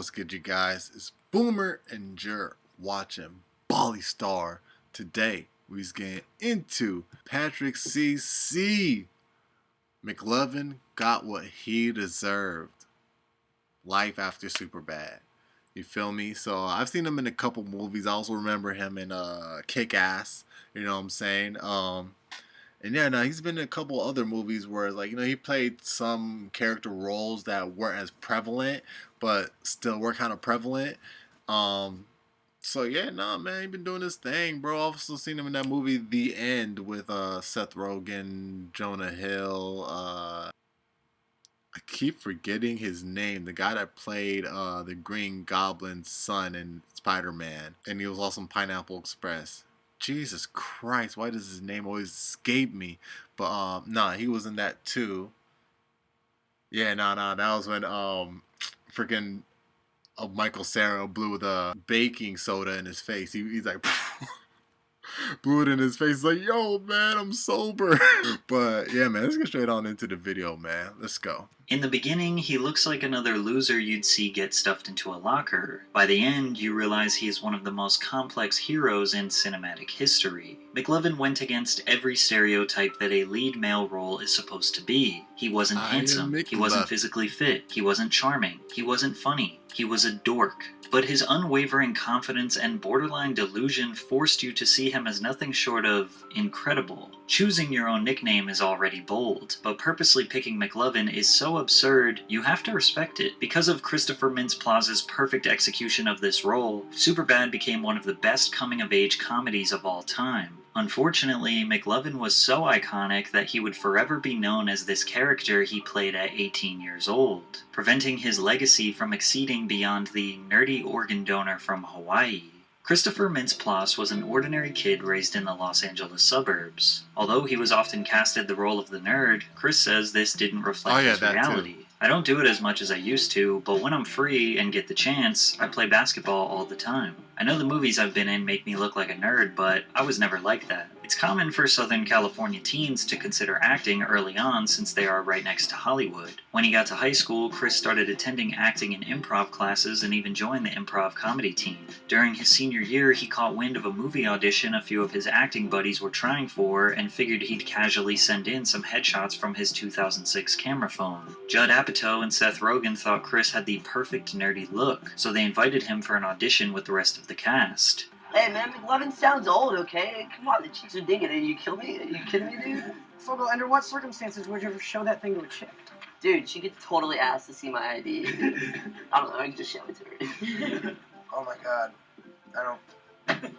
what's good, you guys? It's Boomer and Jer watching Bali Star. Today, we's getting into Patrick C.C. McLovin got what he deserved. Life after Superbad. You feel me? So I've seen him in a couple movies. I also remember him in Kick-Ass. You know what I'm saying? And yeah, no, he's been in a couple other movies where, like, he played some character roles that weren't as prevalent, but still were kind of prevalent. So yeah, nah, man, he been doing his thing, bro. I've also seen him in that movie, The End, with Seth Rogen, Jonah Hill. I keep forgetting his name. The guy that played the Green Goblin's son in Spider-Man, and he was also in Pineapple Express. Jesus Christ, why does his name always escape me? But nah, he was in that too. Yeah, nah, that was when freaking Michael Cera blew the baking soda in his face. He's like blew it in his face, like, yo, man, I'm sober. But yeah, man, let's get straight on into the video, man. Let's go. In the beginning, he looks like another loser you'd see get stuffed into a locker. By the end, you realize he is one of the most complex heroes in cinematic history. McLovin went against every stereotype that a lead male role is supposed to be. He wasn't handsome, he wasn't physically fit, he wasn't charming, he wasn't funny, he was a dork. But his unwavering confidence and borderline delusion forced you to see him as nothing short of incredible. Choosing your own nickname is already bold, but purposely picking McLovin is so absurd, you have to respect it. Because of Christopher Mintz-Plaza's perfect execution of this role, Superbad became one of the best coming-of-age comedies of all time. Unfortunately, McLovin was so iconic that he would forever be known as this character he played at 18 years old, preventing his legacy from exceeding beyond the nerdy organ donor from Hawaii. Christopher Mintz-Plasse was an ordinary kid raised in the Los Angeles suburbs. Although he was often casted the role of the nerd, Chris says this didn't reflect his reality. I don't do it as much as I used to, but when I'm free and get the chance, I play basketball all the time. I know the movies I've been in make me look like a nerd, but I was never like that. It's common for Southern California teens to consider acting early on since they are right next to Hollywood. When he got to high school, Chris started attending acting and improv classes and even joined the improv comedy team. During his senior year, he caught wind of a movie audition a few of his acting buddies were trying for and figured he'd casually send in some headshots from his 2006 camera phone. Judd Apatow and Seth Rogen thought Chris had the perfect nerdy look, so they invited him for an audition with the rest of the cast. Hey man, McLovin sounds old, okay? Come on, the chicks are digging it. You kill me? Are you kidding me, dude? So, under what circumstances would you ever show that thing to a chick? Dude, she could totally ask to see my ID. I don't know, I can just show it to her. Oh my god.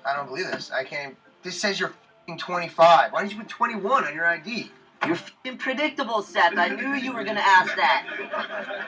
I don't believe this. I can't. This says you're f***ing 25. Why didn't you put 21 on your ID? You're f***ing predictable, Seth. I knew you were gonna ask that.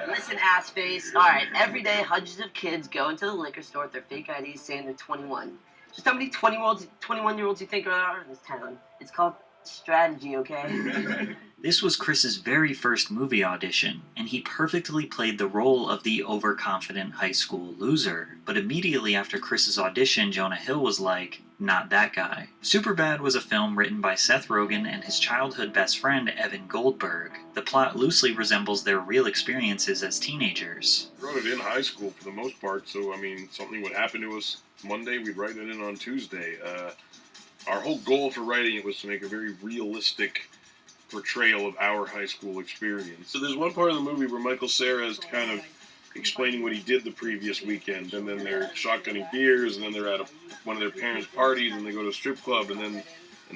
Listen, ass face. Alright, every day hundreds of kids go into the liquor store with their fake IDs saying they're 21. Just how many 21-year-olds you think are in this town? It's called strategy, okay? This was Chris's very first movie audition, and he perfectly played the role of the overconfident high school loser. But immediately after Chris's audition, Jonah Hill was like, not that guy. Superbad was a film written by Seth Rogen and his childhood best friend Evan Goldberg. The plot loosely resembles their real experiences as teenagers. We wrote it in high school for the most part, so I mean, something would happen to us Monday, we'd write it in on Tuesday. Our whole goal for writing it was to make a very realistic portrayal of our high school experience. So there's one part of the movie where Michael Cera is kind of explaining what he did the previous weekend, and then they're shotgunning beers, and then they're at one of their parents' parties, and they go to a strip club, and then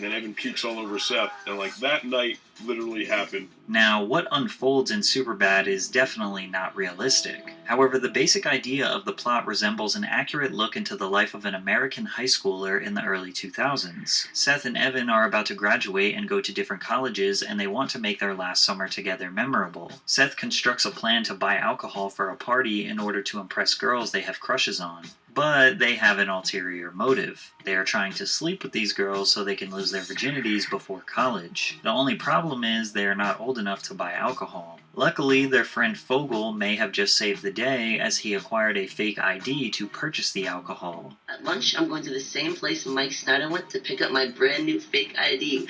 Evan pukes all over Seth, and like that night literally happened. Now, what unfolds in Superbad is definitely not realistic. However, the basic idea of the plot resembles an accurate look into the life of an American high schooler in the early 2000s. Seth and Evan are about to graduate and go to different colleges, and they want to make their last summer together memorable. Seth constructs a plan to buy alcohol for a party in order to impress girls they have crushes on. But they have an ulterior motive. They are trying to sleep with these girls so they can lose their virginities before college. The only problem is they are not old enough to buy alcohol. Luckily, their friend Fogel may have just saved the day as he acquired a fake ID to purchase the alcohol. At lunch, I'm going to the same place Mike Snyder went to pick up my brand new fake ID.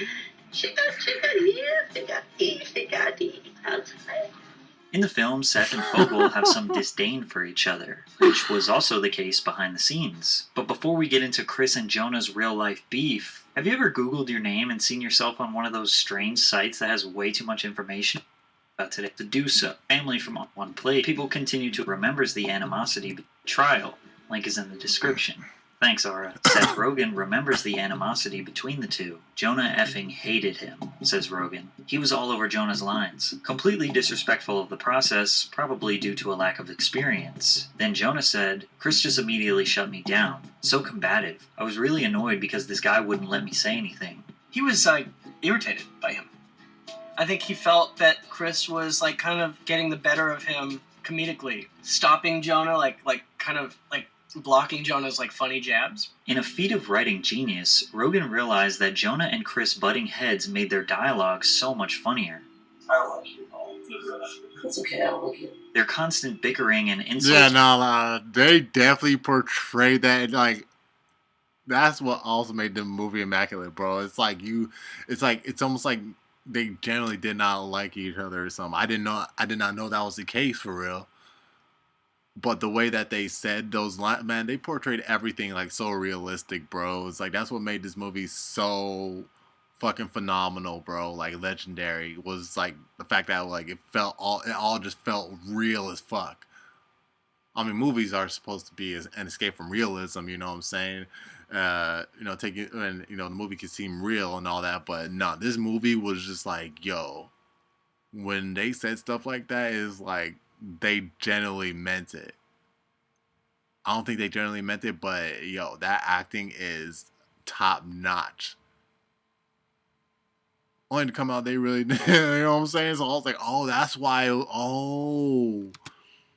Fake ID outside. In the film, Seth and Fogel have some disdain for each other, which was also the case behind the scenes. But before we get into Chris and Jonah's real-life beef, have you ever Googled your name and seen yourself on one of those strange sites that has way too much information about today? To do so, family from one place, people continue to remembers the animosity trial. Link is in the description. Thanks, Ara. Seth Rogen remembers the animosity between the two. Jonah effing hated him, says Rogen. He was all over Jonah's lines. Completely disrespectful of the process, probably due to a lack of experience. Then Jonah said, Chris just immediately shut me down. So combative. I was really annoyed because this guy wouldn't let me say anything. He was, irritated by him. I think he felt that Chris was, kind of getting the better of him comedically. Stopping Jonah, blocking Jonah's funny jabs. In a feat of writing genius, Rogen realized that Jonah and Chris butting heads made their dialogue so much funnier. I like you. It's okay, I don't like you. Their constant bickering and insults. Yeah, no, they definitely portrayed that. That's what also made the movie immaculate, bro. It's almost like they generally did not like each other or something. I did not know that was the case for real. But the way that they said those lines, man, they portrayed everything so realistic, bro. It's that's what made this movie so fucking phenomenal, bro. Legendary was the fact that it all just felt real as fuck. I mean, movies are supposed to be an escape from realism, you know what I'm saying? Take it, and the movie can seem real and all that, but no, this movie was just yo, when they said stuff like that, is they generally meant it. I don't think they generally meant it, but that acting is top notch. Only to come out, they really did. You know what I'm saying? So I was oh, that's why. Oh.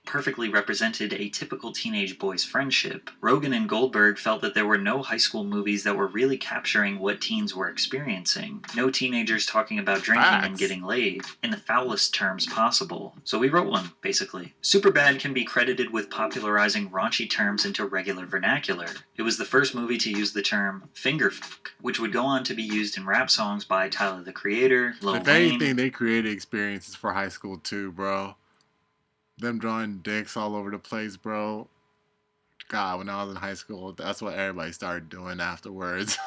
Perfectly represented a typical teenage boy's friendship. Rogen and Goldberg felt that there were no high school movies that were really capturing what teens were experiencing. No teenagers talking about drinking and getting laid, in the foulest terms possible. So we wrote one, basically. Superbad can be credited with popularizing raunchy terms into regular vernacular. It was the first movie to use the term finger fuck, which would go on to be used in rap songs by Tyler the Creator, Lil Wayne. If anything, they created experiences for high school too, bro. Them drawing dicks all over the place, bro. God, when I was in high school, that's what everybody started doing afterwards.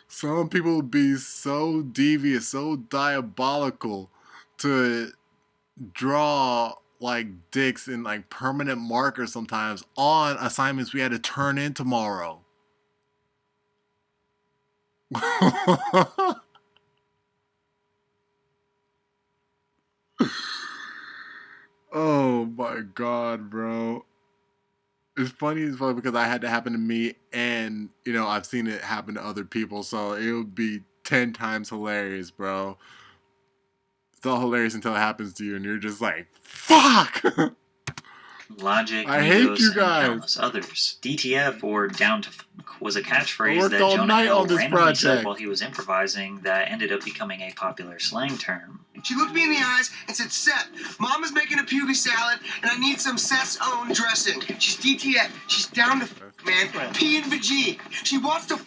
Some people would be so devious, so diabolical to draw dicks in permanent markers sometimes on assignments we had to turn in tomorrow. Oh my god, bro. It's funny as fuck because I had to happen to me, and I've seen it happen to other people, so it would be 10 times hilarious, bro. It's all hilarious until it happens to you and you're just fuck. Logic, I hate Migos, you and guys. countless others. DTF, or Down to Funk, was a catchphrase worked that all Jonah night Hill on this randomly said project. while he was improvising that ended up becoming a popular slang term. She looked me in the eyes and said, Seth, Mama's making a puby salad, and I need some Seth's own dressing. She's DTF. She's down to man. P and G. She wants to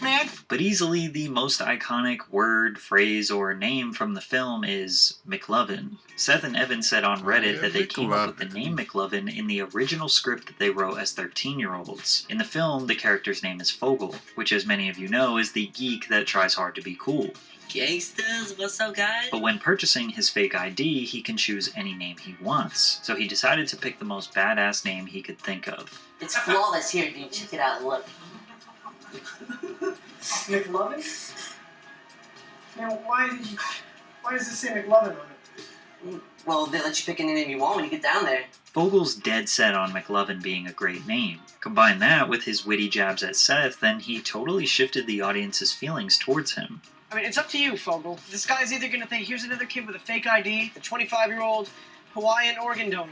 man. But easily the most iconic word, phrase, or name from the film is McLovin. Seth and Evan said on Reddit that they came up with the name McLovin in the original script that they wrote as 13-year-olds. In the film, the character's name is Fogel, which, as many of you know, is the geek that tries hard to be cool. Gangsters, what's up, guys? But when purchasing his fake ID, he can choose any name he wants. So he decided to pick the most badass name he could think of. It's flawless. Here, dude. Check it out. Look. McLovin? Now, why does it say McLovin on it? Well, they let you pick any name you want when you get down there. Fogel's dead set on McLovin being a great name. Combine that with his witty jabs at Seth, then he totally shifted the audience's feelings towards him. I mean, it's up to you, Fogel. This guy's either going to think, here's another kid with a fake ID, the 25-year-old Hawaiian organ donor.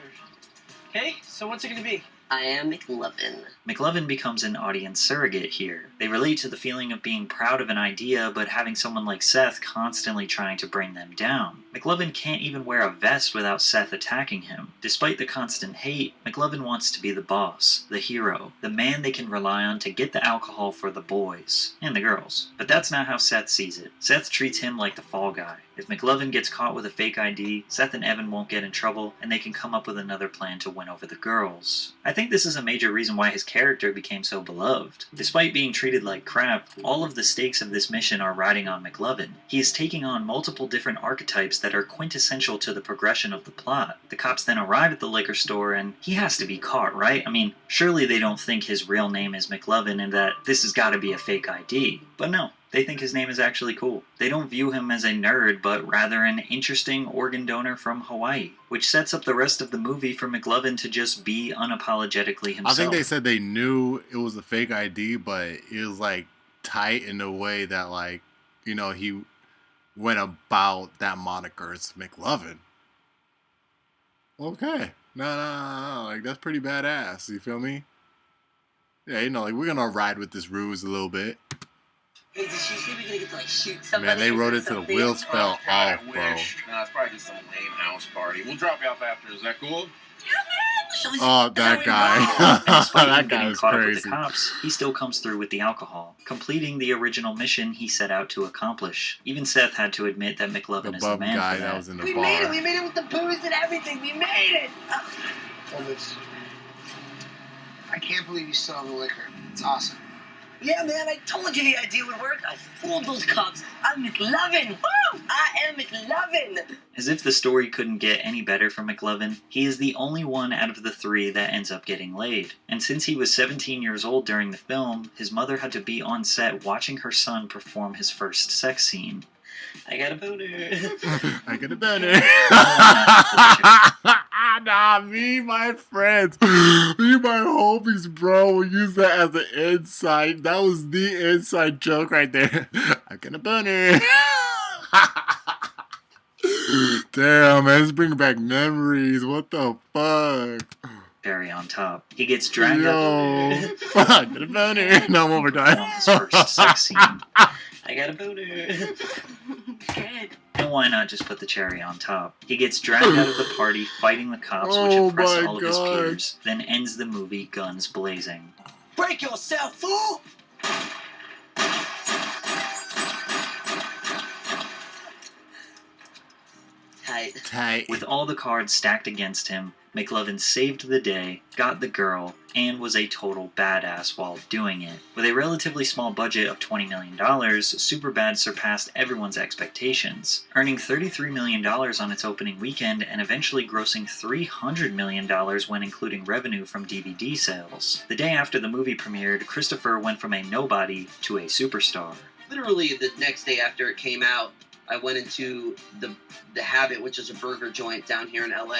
Okay? So what's it going to be? I am McLovin. McLovin becomes an audience surrogate here. They relate to the feeling of being proud of an idea, but having someone like Seth constantly trying to bring them down. McLovin can't even wear a vest without Seth attacking him. Despite the constant hate, McLovin wants to be the boss, the hero, the man they can rely on to get the alcohol for the boys, and the girls. But that's not how Seth sees it. Seth treats him like the fall guy. If McLovin gets caught with a fake ID, Seth and Evan won't get in trouble, and they can come up with another plan to win over the girls. I think this is a major reason why his character became so beloved. Despite being treated like crap, all of the stakes of this mission are riding on McLovin. He is taking on multiple different archetypes that are quintessential to the progression of the plot. The cops then arrive at the liquor store, and he has to be caught, right? I mean, surely they don't think his real name is McLovin and that this has got to be a fake ID. But no. They think his name is actually cool. They don't view him as a nerd, but rather an interesting organ donor from Hawaii, which sets up the rest of the movie for McLovin to just be unapologetically himself. I think they said they knew it was a fake ID, but it was like tight in a way that, like, you know, he went about that moniker. It's McLovin. Okay. No. Like, that's pretty badass. You feel me? Yeah, you know, like, we're gonna ride with this ruse a little bit. Hey, did she say we're gonna get to like shoot somebody? Man, they wrote it to the wheels fell off, bro. Nah, it's probably just some lame house party. We'll drop you off after. Is that cool? Oh, that guy. Despite That him guy getting was caught up with crazy. the cops, he still comes through with the alcohol, completing the original mission he set out to accomplish. Even Seth had to admit that McLovin The is the bum man guy for that that. was in the We bar. made it! We made it with the booze and everything! We made it! I can't believe you still have the liquor. It's awesome. Yeah, man, I told you the idea would work. I fooled those cops. I'm McLovin. Woo! I am McLovin. As if the story couldn't get any better for McLovin, he is the only one out of the three that ends up getting laid. And since he was 17 years old during the film, his mother had to be on set watching her son perform his first sex scene. I got a boner. I got a boner. Nah, me, my friends, me, my homies, bro, will use that as an inside. That was the inside joke right there. I got a boner. Damn, man, it's bringing back memories. What the fuck? Cherry on top. He gets dragged Yo, up I got a boner. No, one more time. his first sex scene. I got a boner. Good. And why not just put the cherry on top? He gets dragged out of the party fighting the cops, which Oh impress my all of his God. peers, then ends the movie guns blazing. Break yourself, fool! Tight. Tight. With all the cards stacked against him, McLovin saved the day, got the girl, and was a total badass while doing it. With a relatively small budget of $20 million, Superbad surpassed everyone's expectations, earning $33 million on its opening weekend and eventually grossing $300 million when including revenue from DVD sales. The day after the movie premiered, Christopher went from a nobody to a superstar. Literally the next day after it came out, I went into the Habit, which is a burger joint down here in LA,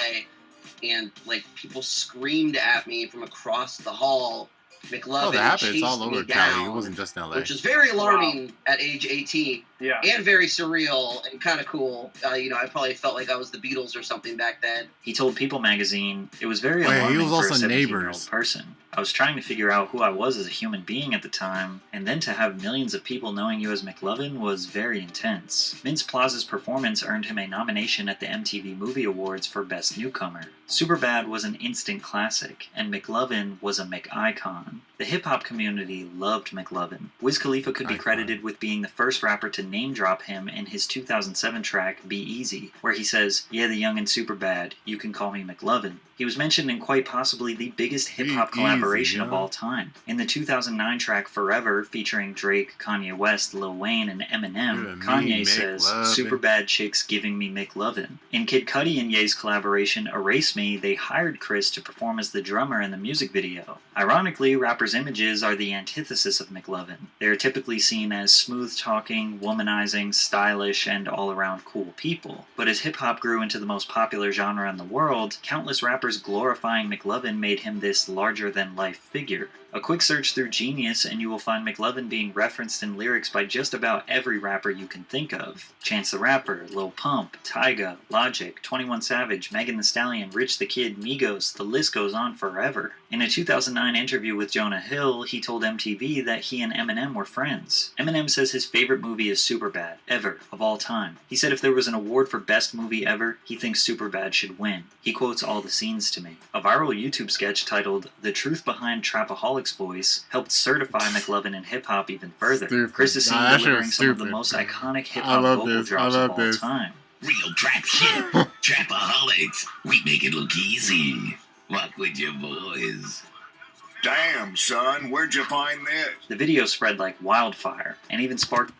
and like people screamed at me from across the hall. McLovin Oh, that happens chased all over me Cali. down, It wasn't just in LA. which was very alarming at age 18 Yeah. and very surreal and kind of cool. You know, I probably felt like I was the Beatles or something back then. He told People magazine, "It was very Oh, yeah, he alarming was for also a 17-year-old Neighbors. person. I was trying to figure out who I was as a human being at the time, and then to have millions of people knowing you as McLovin was very intense." Vince Plaza's performance earned him a nomination at the MTV Movie Awards for Best Newcomer. Superbad was an instant classic, and McLovin was a McIcon. The hip-hop community loved McLovin. Wiz Khalifa could be Icon. credited with being the first rapper to name-drop him in his 2007 track, Be Easy, where he says, "Yeah, the young and Superbad, you can call me McLovin." He was mentioned in quite possibly the biggest hip-hop Be collaboration easy, of yeah. all time. In the 2009 track Forever, featuring Drake, Kanye West, Lil Wayne, and Eminem, Yeah, me, Kanye says, McLovin. "Superbad chicks giving me McLovin." In Kid Cudi and Ye's collaboration Erase Me, they hired Chris to perform as the drummer in the music video. Ironically, rappers' images are the antithesis of McLovin. They are typically seen as smooth-talking, womanizing, stylish, and all-around cool people. But as hip-hop grew into the most popular genre in the world, countless rappers glorifying McLovin made him this larger-than larger-than-life figure. A quick search through Genius and you will find McLovin being referenced in lyrics by just about every rapper you can think of. Chance the Rapper, Lil Pump, Tyga, Logic, 21 Savage, Megan Thee Stallion, Rich the Kid, Migos, the list goes on forever. In a 2009 interview with Jonah Hill, he told MTV that he and Eminem were friends. Eminem says his favorite movie is Superbad, ever, of all time. He said if there was an award for best movie ever, he thinks Superbad should win. He quotes all the scenes to me. A viral YouTube sketch titled The Truth Behind Trapaholic's Voice helped certify McLovin in hip-hop even further. Stupid. Chris is seen Nah, that shit delivering was some of the stupid. most iconic I hip-hop love vocal this. drops I of love all this. time. Real trap shit. Trapaholics. We make it look easy. Walk with your boys. Damn, son, where'd you find this? The video spread like wildfire, and even sparked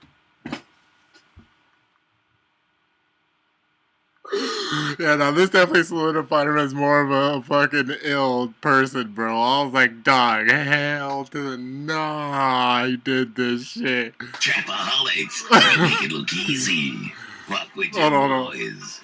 Yeah, no, this definitely solidified him as more of a fucking ill person, bro. I was like, dog, hell to the nah, he did this shit. Trapaholics. We make it look easy. Walk with your Hold on. boys.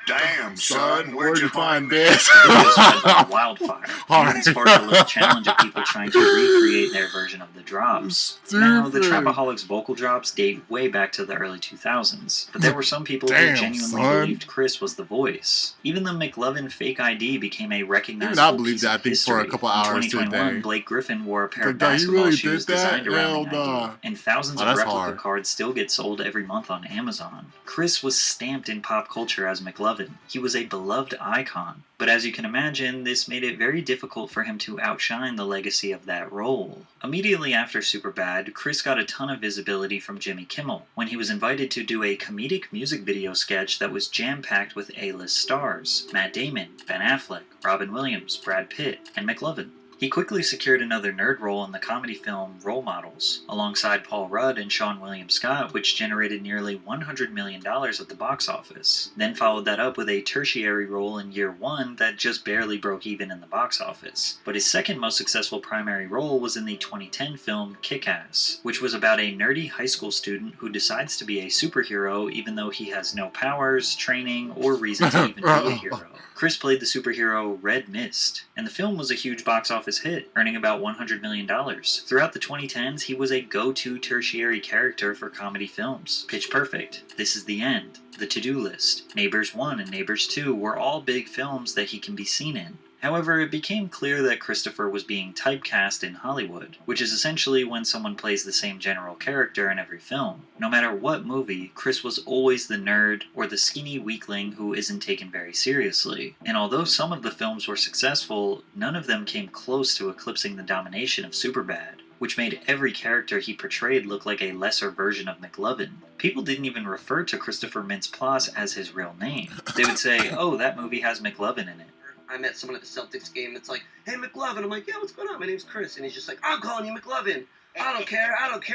Damn, son, where'd you find this? the video spread like wildfire, and Hard. even sparked a little challenge of people trying to recreate their version of the drops. Now, the Stupid. Trapaholics vocal drops date way back to the early 2000s, but there were some people Damn, who genuinely son. believed Chris was the voice. Even the McLovin fake ID became a recognizable Even I believed piece that, I of think, for a history. couple In hours 2021, today. Blake Griffin wore a pair of Like, dog, you basketball really shoes did that? designed around the Hell ID, nah. and thousands Oh, of that's replica hard. cards still get sold every month on Amazon. Chris was stamped in pop culture as McLovin. He was a beloved icon, but as you can imagine, this made it very difficult for him to outshine the legacy of that role. Immediately after Superbad, Chris got a ton of visibility from Jimmy Kimmel when he was invited to do a comedic music video sketch that was jam-packed with A-list stars: Matt Damon, Ben Affleck, Robin Williams, Brad Pitt, and McLovin. He quickly secured another nerd role in the comedy film Role Models, alongside Paul Rudd and Seann William Scott, which generated nearly $100 million at the box office. Then followed that up with a tertiary role in Year One that just barely broke even in the box office. But his second most successful primary role was in the 2010 film Kick-Ass, which was about a nerdy high school student who decides to be a superhero even though he has no powers, training, or reason to even be a hero. Chris played the superhero Red Mist, and the film was a huge box office hit, earning about $100 million. Throughout the 2010s, he was a go-to tertiary character for comedy films. Pitch Perfect, This Is the End, The To-Do List, Neighbors 1 and Neighbors 2 were all big films that he can be seen in. However, it became clear that Christopher was being typecast in Hollywood, which is essentially when someone plays the same general character in every film. No matter what movie, Chris was always the nerd or the skinny weakling who isn't taken very seriously. And although some of the films were successful, none of them came close to eclipsing the domination of Superbad, which made every character he portrayed look like a lesser version of McLovin. People didn't even refer to Christopher Mintz-Plasse as his real name. They would say, oh, that movie has McLovin in it. I met someone at the Celtics game that's like, hey, McLovin. I'm like, yeah, what's going on? My name's Chris. And he's just like, I'm calling you McLovin. I don't care.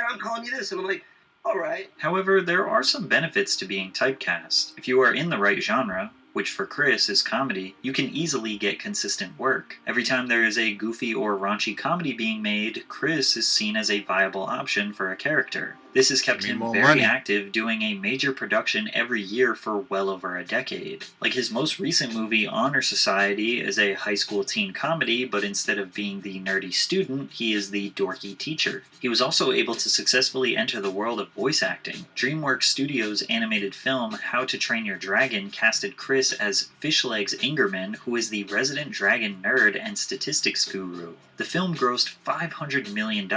I'm calling you this. And I'm like, all right. However, there are some benefits to being typecast. If you are in the right genre, which for Chris is comedy, you can easily get consistent work. Every time there is a goofy or raunchy comedy being made, Chris is seen as a viable option for a character. This has kept him more very money. active, doing a major production every year for well over a decade. Like his most recent movie, Honor Society, is a high school teen comedy, but instead of being the nerdy student, he is the dorky teacher. He was also able to successfully enter the world of voice acting. DreamWorks Studios' animated film How to Train Your Dragon casted Chris as Fishlegs Ingerman, who is the resident dragon nerd and statistics guru. The film grossed $500 million,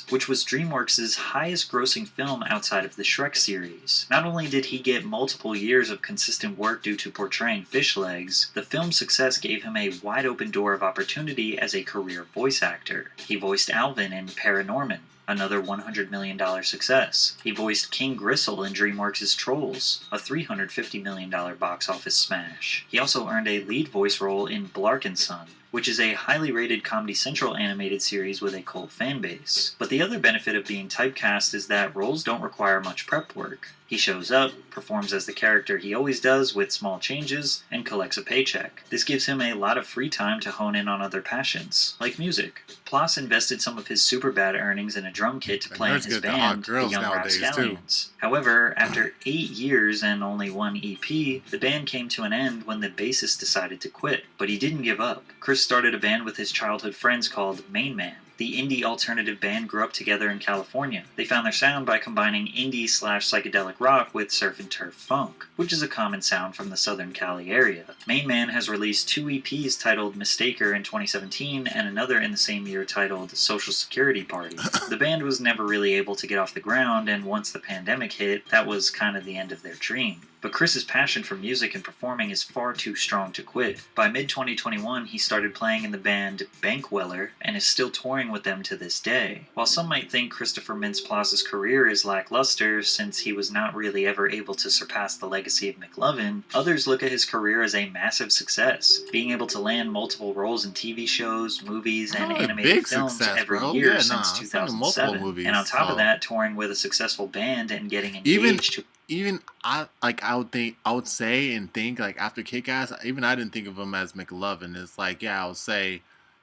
which was DreamWorks' highest grossing film outside of the Shrek series. Not only did he get multiple years of consistent work due to portraying Fishlegs, the film's success gave him a wide open door of opportunity as a career voice actor. He voiced Alvin in Paranorman, another $100 million success. He voiced King Gristle in DreamWorks' Trolls, a $350 million box office smash. He also earned a lead voice role in Blark & Son, which is a highly rated Comedy Central animated series with a cult fan base. But the other benefit of being typecast is that roles don't require much prep work. He shows up, performs as the character he always does with small changes, and collects a paycheck. This gives him a lot of free time to hone in on other passions, like music. Ploss invested some of his Superbad earnings in a drum kit to play in his band, the Young Rapscallions. However, after 8 years and only 1 EP, the band came to an end when the bassist decided to quit. But he didn't give up. Chris started a band with his childhood friends called Main Man. The indie alternative band grew up together in California. They found their sound by combining indie/psychedelic rock with surf and turf funk, which is a common sound from the Southern Cali area. Main Man has released 2 EPs titled Mistaker in 2017 and another in the same year titled Social Security Party. The band was never really able to get off the ground, and once the pandemic hit, that was kind of the end of their dream. But Chris's passion for music and performing is far too strong to quit. By mid-2021, he started playing in the band Bankweller and is still touring with them to this day. While some might think Christopher Mintz-Plass's career is lackluster since he was not really ever able to surpass the legacy of McLovin, others look at his career as a massive success, being able to land multiple roles in TV shows, movies, and animated films every year since 2007. And on top of that, touring with a successful band and getting engaged to... I would say and think like after Kick-Ass, even I didn't think of him as McLovin. It's like, yeah, I would say,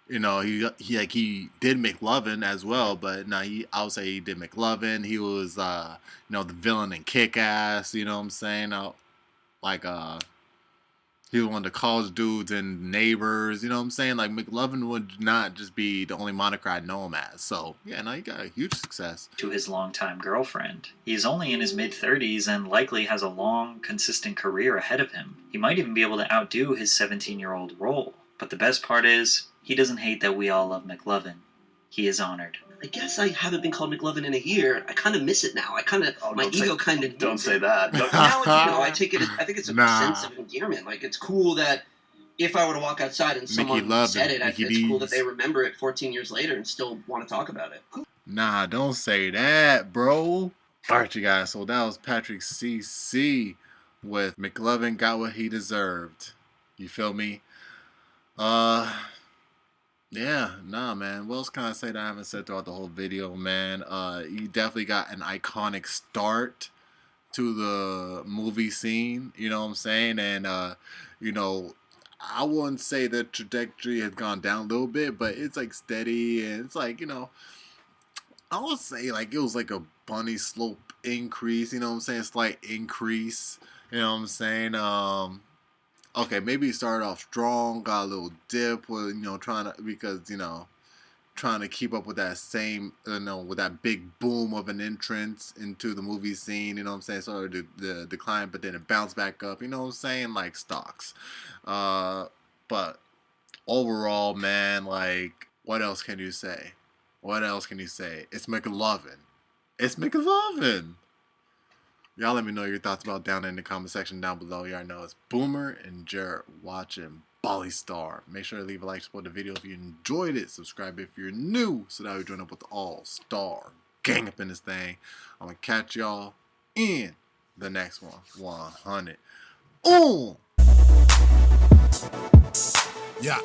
you know, he did McLovin as well, but no, I would say he did McLovin. He was you know, the villain in Kick-Ass, you know what I'm saying? He was one of the college dudes and Neighbors, you know what I'm saying? Like, McLovin would not just be the only moniker I know him as. So, yeah, no, he got a huge success. To his longtime girlfriend. He is only in his mid-30s and likely has a long, consistent career ahead of him. He might even be able to outdo his 17-year-old role. But the best part is, he doesn't hate that we all love McLovin. He is honored. I guess I haven't been called McLovin in a year. I kind of miss it now. My ego kind of... Don't say that. Now, you know, I think it's a sense of endearment. Like, it's cool that if I were to walk outside and someone said it, it's cool that they remember it 14 years later and still want to talk about it. Nah, don't say that, bro. Alright, you guys, so that was Patrick CC with McLovin Got What He Deserved. You feel me? Yeah, nah, man. What else can I say that I haven't said throughout the whole video, man? He definitely got an iconic start to the movie scene, you know what I'm saying? And, you know, I wouldn't say the trajectory has gone down a little bit, but it's, like, steady, and it's, like, you know, I would say, like, it was, like, a bunny slope increase, you know what I'm saying? Slight increase, you know what I'm saying? Okay, maybe he started off strong, got a little dip, with, you know, trying to keep up with that same, you know, with that big boom of an entrance into the movie scene, you know what I'm saying? Started the decline, but then it bounced back up, you know what I'm saying? Like stocks. But overall, man, like, what else can you say? What else can you say? It's McLovin. It's McLovin. Y'all let me know your thoughts about down in the comment section down below. You already know it's Boomer and Jarrett watching Bali Star. Make sure to leave a like, support the video if you enjoyed it. Subscribe if you're new so that we join up with the all-star gang up in this thing. I'm going to catch y'all in the next one. 100. Ooh! Yeah.